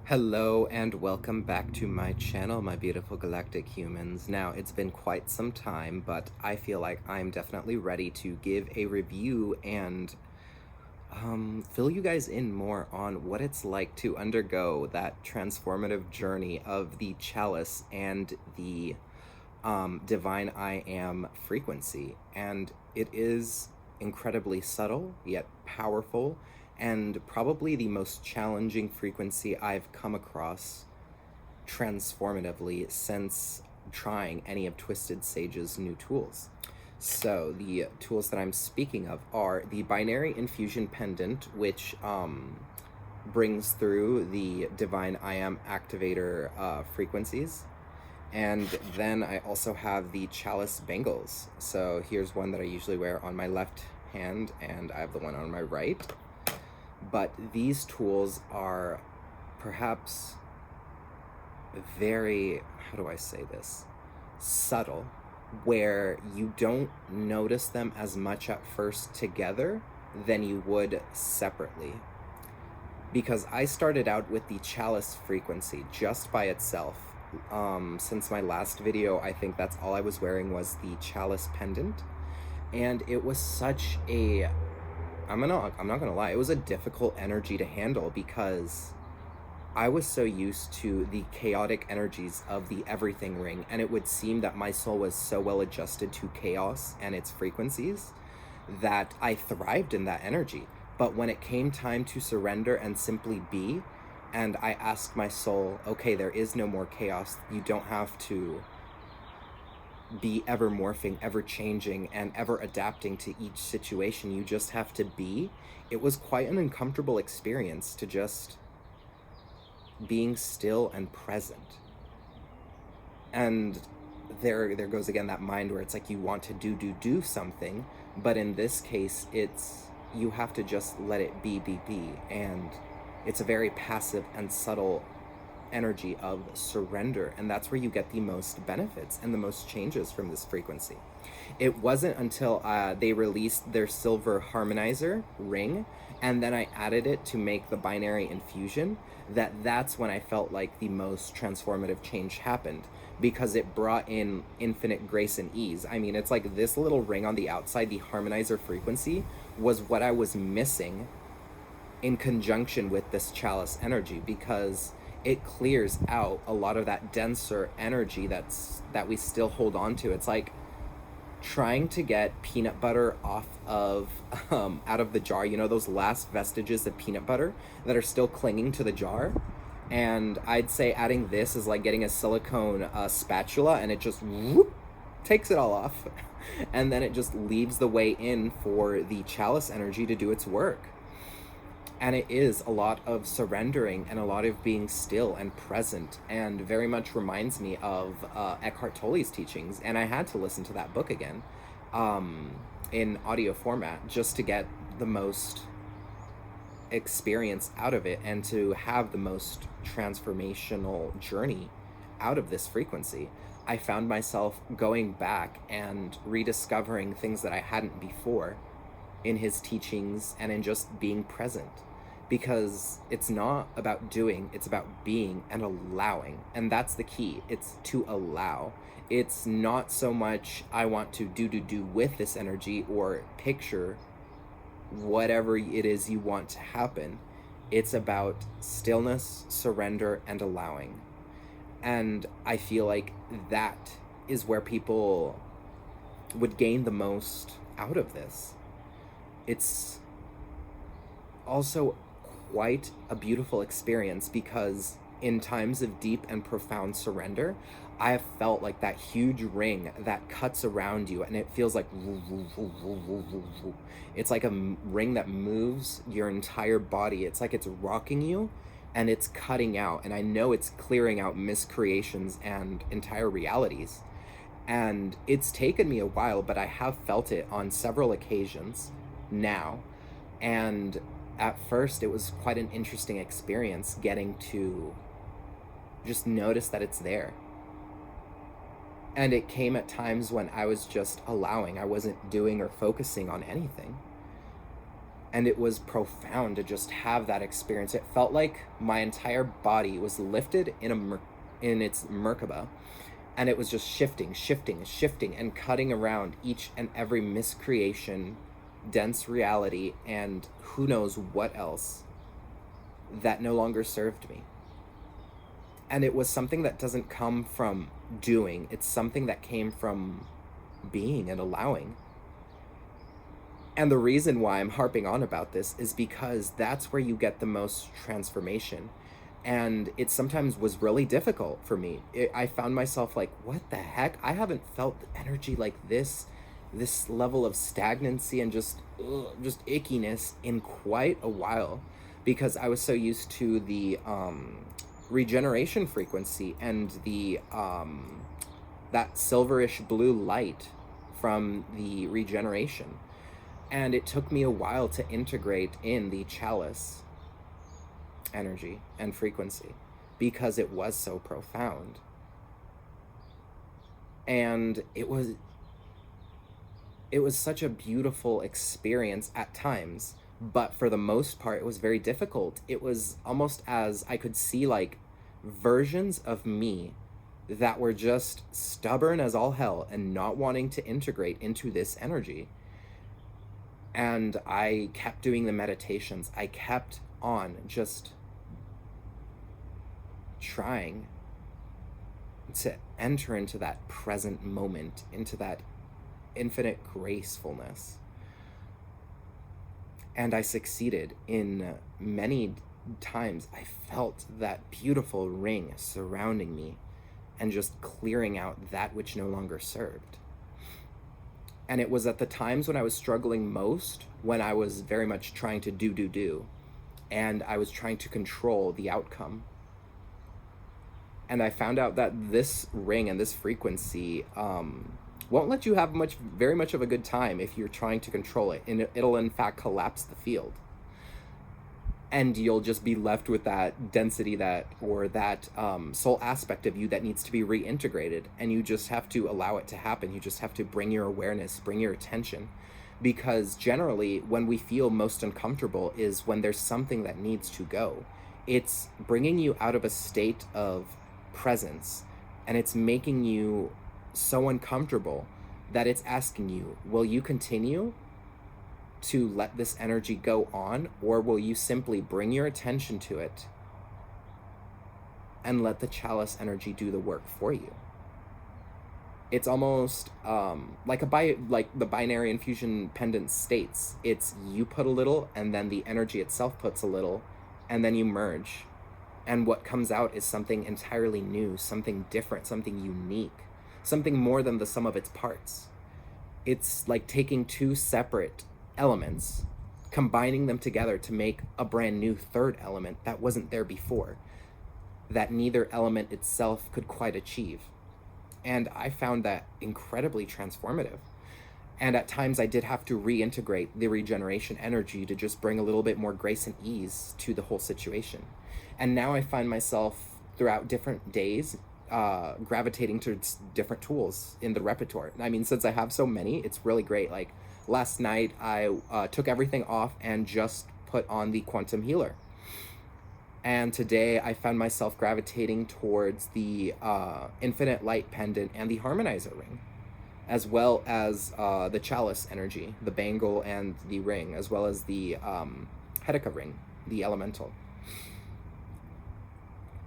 Hello and welcome back to my channel, my beautiful galactic humans. Now, it's been quite some time, but I feel like I'm definitely ready to give a review and fill you guys in more on what it's like to undergo that transformative journey of the Chalice and the Divine I Am frequency. And it is incredibly subtle, yet powerful, and probably the most challenging frequency I've come across transformatively since trying any of Twisted Sage's new tools. So the tools that I'm speaking of are the Binary Infusion Pendant, which brings through the Divine I Am Activator frequencies. And then I also have the Chalice bangles. So here's one that I usually wear on my left hand, and I have the one on my right. But these tools are perhaps very, how do I say this, subtle, where you don't notice them as much at first together than you would separately. Because I started out with the Chalice frequency just by itself. Since my last video, I think that's all I was wearing was the Chalice pendant. And it was such a, I'm not gonna lie, it was a difficult energy to handle because I was so used to the chaotic energies of the everything ring, and it would seem that my soul was so well adjusted to chaos and its frequencies that I thrived in that energy. But when it came time to surrender and simply be, and I asked my soul, okay, there is no more chaos, you don't have to be ever morphing, ever changing, and ever adapting to each situation, you just have to be. It was quite an uncomfortable experience to just being still and present. And there goes again that mind where it's like you want to do something, but in this case it's you have to just let it be, and it's a very passive and subtle energy of surrender, and that's where you get the most benefits and the most changes from this frequency. It wasn't until they released their silver harmonizer ring, and then I added it to make the binary infusion, that's when I felt like the most transformative change happened, because it brought in infinite grace and ease. I mean, it's like this little ring on the outside, the harmonizer frequency, was what I was missing in conjunction with this Chalice energy, because it clears out a lot of that denser energy that we still hold on to. It's like trying to get peanut butter off of out of the jar, you know, those last vestiges of peanut butter that are still clinging to the jar. And I'd say adding this is like getting a silicone spatula, and it just whoop, takes it all off and then it just leaves the way in for the Chalice energy to do its work. And it is a lot of surrendering and a lot of being still and present, and very much reminds me of Eckhart Tolle's teachings. And I had to listen to that book again in audio format just to get the most experience out of it and to have the most transformational journey out of this frequency. I found myself going back and rediscovering things that I hadn't before in his teachings and in just being present. Because it's not about doing, it's about being and allowing. And that's the key. It's to allow. It's not so much I want to do with this energy or picture whatever it is you want to happen. It's about stillness, surrender, and allowing. And I feel like that is where people would gain the most out of this. It's also quite a beautiful experience because in times of deep and profound surrender, I have felt like that huge ring that cuts around you, and it feels like it's like a ring that moves your entire body. It's like it's rocking you and it's cutting out, and I know it's clearing out miscreations and entire realities. And it's taken me a while, but I have felt it on several occasions now. And at first it was quite an interesting experience getting to just notice that it's there. And it came at times when I was just allowing. I wasn't doing or focusing on anything. And it was profound to just have that experience. It felt like my entire body was lifted in its Merkaba, and it was just shifting, shifting, shifting, and cutting around each and every miscreation, dense reality, and who knows what else that no longer served me. And it was something that doesn't come from doing, it's something that came from being and allowing. And the reason why I'm harping on about this is because that's where you get the most transformation. And it sometimes was really difficult for me. I found myself like, what the heck? I haven't felt energy like this level of stagnancy and just ickiness in quite a while, because I was so used to the regeneration frequency and the that silverish blue light from the regeneration. And it took me a while to integrate in the Chalice energy and frequency because it was so profound. And it was such a beautiful experience at times, but for the most part it was very difficult. It was almost as I could see like versions of me that were just stubborn as all hell and not wanting to integrate into this energy. And I kept doing the meditations. I kept on just trying to enter into that present moment, into that infinite gracefulness. And I succeeded in many times. I felt that beautiful ring surrounding me and just clearing out that which no longer served. And it was at the times when I was struggling most, when I was very much trying to do, and I was trying to control the outcome. And I found out that this ring and this frequency won't let you have very much of a good time if you're trying to control it. And it'll in fact collapse the field. And you'll just be left with that density that soul aspect of you that needs to be reintegrated. And you just have to allow it to happen. You just have to bring your awareness, bring your attention. Because generally, when we feel most uncomfortable is when there's something that needs to go. It's bringing you out of a state of presence. And it's making you so uncomfortable that it's asking you, will you continue to let this energy go on, or will you simply bring your attention to it and let the Chalice energy do the work for you? It's almost like the binary Infusion Pendant states. It's you put a little, and then the energy itself puts a little, and then you merge. And what comes out is something entirely new, something different, something unique, something more than the sum of its parts. It's like taking two separate elements, combining them together to make a brand new third element that wasn't there before, that neither element itself could quite achieve. And I found that incredibly transformative. And at times I did have to reintegrate the regeneration energy to just bring a little bit more grace and ease to the whole situation. And now I find myself throughout different days gravitating to different tools in the repertoire. I mean, since I have so many, it's really great. Like last night, I took everything off and just put on the Quantum Healer. And today I found myself gravitating towards the Infinite Light Pendant and the Harmonizer Ring, as well as the Chalice energy, the bangle and the ring, as well as the Hedeca ring, the elemental.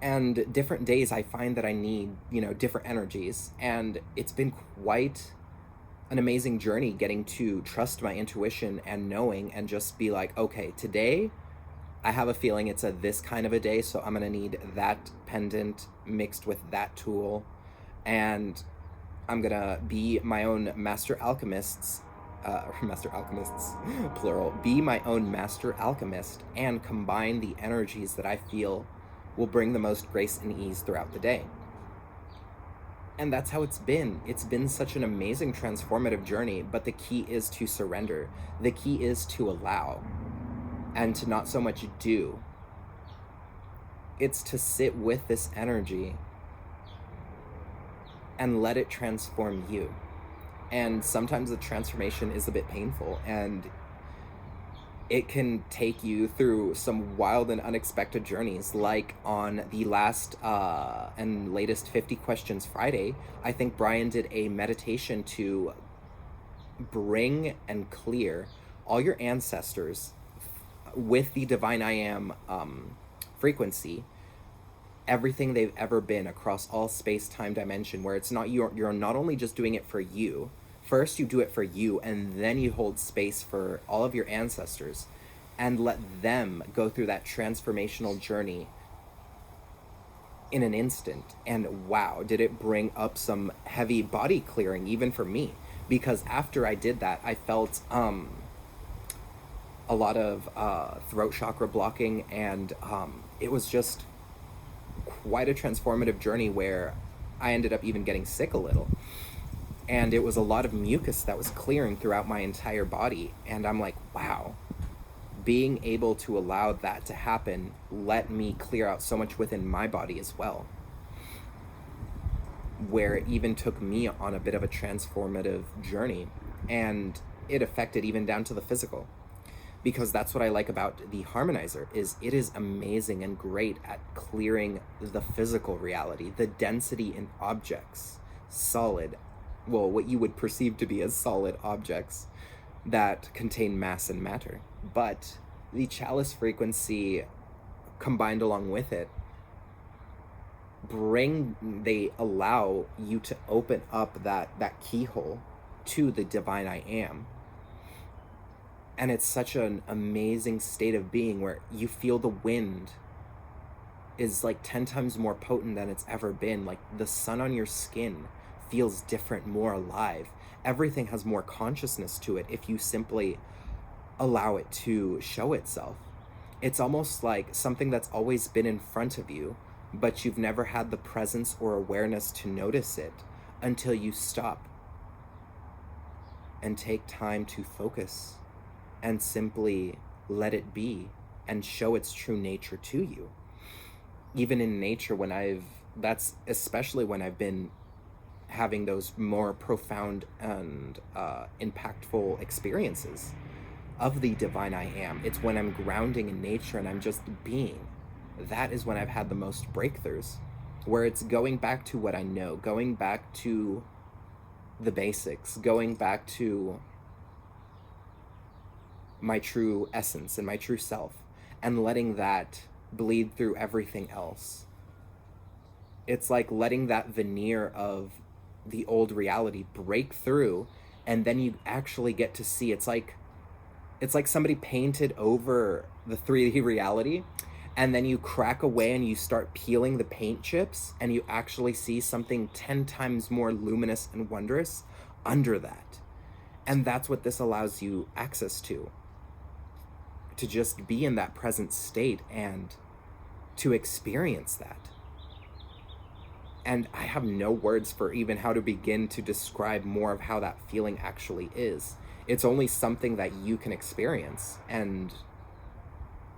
And different days I find that I need, different energies. And it's been quite an amazing journey getting to trust my intuition and knowing and just be like, okay, today I have a feeling it's this kind of a day, so I'm gonna need that pendant mixed with that tool, and I'm gonna be my own master alchemists, plural, be my own master alchemist and combine the energies that I feel will bring the most grace and ease throughout the day. And that's how it's been. It's been such an amazing transformative journey, but the key is to surrender. The key is to allow and to not so much do. It's to sit with this energy and let it transform you. And sometimes the transformation is a bit painful, and it can take you through some wild and unexpected journeys. Like on the last and latest 50 Questions Friday, I think Brian did a meditation to bring and clear all your ancestors with the Divine I Am frequency, everything they've ever been across all space time dimension, where it's not you're not only just doing it for you. First you do it for you, and then you hold space for all of your ancestors and let them go through that transformational journey in an instant. And wow, did it bring up some heavy body clearing even for me, because after I did that, I felt a lot of throat chakra blocking, and it was just quite a transformative journey where I ended up even getting sick a little. And it was a lot of mucus that was clearing throughout my entire body. And I'm like, wow, being able to allow that to happen let me clear out so much within my body as well, where it even took me on a bit of a transformative journey. And it affected even down to the physical, because that's what I like about the harmonizer, is it is amazing and great at clearing the physical reality, the density in objects, solid, well, what you would perceive to be as solid objects that contain mass and matter. But the chalice frequency combined along with it they allow you to open up that keyhole to the Divine I Am. And it's such an amazing state of being where you feel the wind is like 10 times more potent than it's ever been. Like the sun on your skin feels different, more alive. Everything has more consciousness to it if you simply allow it to show itself. It's almost like something that's always been in front of you, but you've never had the presence or awareness to notice it until you stop and take time to focus and simply let it be and show its true nature to you. Even in nature, that's especially when I've been having those more profound and impactful experiences of the Divine I Am. It's when I'm grounding in nature and I'm just being. That is when I've had the most breakthroughs, where it's going back to what I know, going back to the basics, going back to my true essence and my true self, and letting that bleed through everything else. It's like letting that veneer of the old reality break through, and then you actually get to see. It's like somebody painted over the 3D reality, and then you crack away and you start peeling the paint chips, and you actually see something 10 times more luminous and wondrous under that. And that's what this allows you access to just be in that present state and to experience that. And I have no words for even how to begin to describe more of how that feeling actually is. It's only something that you can experience and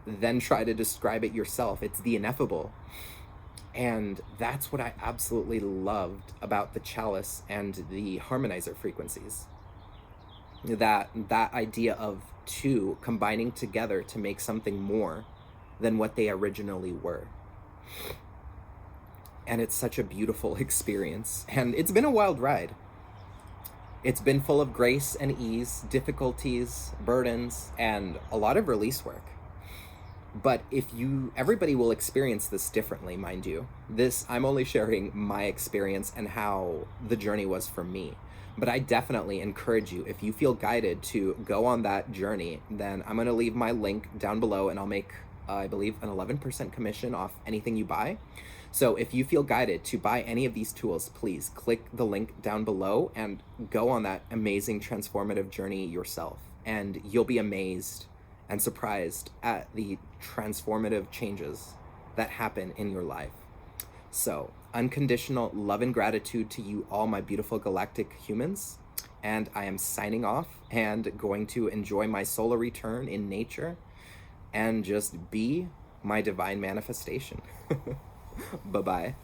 then try to describe it yourself. It's the ineffable. And that's what I absolutely loved about the chalice and the harmonizer frequencies. That idea of two combining together to make something more than what they originally were. And it's such a beautiful experience. And it's been a wild ride. It's been full of grace and ease, difficulties, burdens, and a lot of release work. But everybody will experience this differently, mind you. I'm only sharing my experience and how the journey was for me. But I definitely encourage you, if you feel guided to go on that journey, then I'm going to leave my link down below, and I'll make, I believe, an 11% commission off anything you buy. So if you feel guided to buy any of these tools, please click the link down below and go on that amazing transformative journey yourself. And you'll be amazed and surprised at the transformative changes that happen in your life. So, unconditional love and gratitude to you all, my beautiful galactic humans. And I am signing off and going to enjoy my solar return in nature and just be my divine manifestation. Bye-bye.